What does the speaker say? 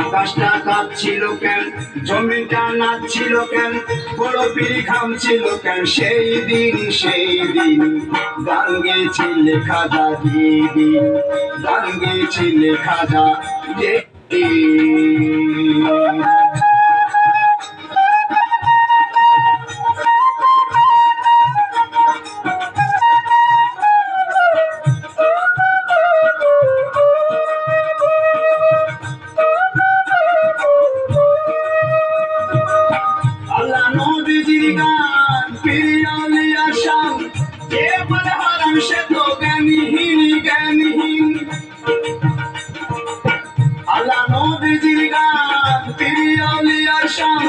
আকাশটা কাঁপছিল কেন, জমিটা নাচছিল কেন, বড় পিড়ি ঘামছিল কেন, সেই দিন গান গেয়েছিলে খাজা দিদিন, গান গেয়েছিলে খাজা দিদিন। আল্লাহ নবীজির গান পিরিয়ালিয়া শান, যে বলে হারাম সে তো জ্ঞানহীন। আল্লাহ নবীজির গান পিরিয়ালিয়া শান,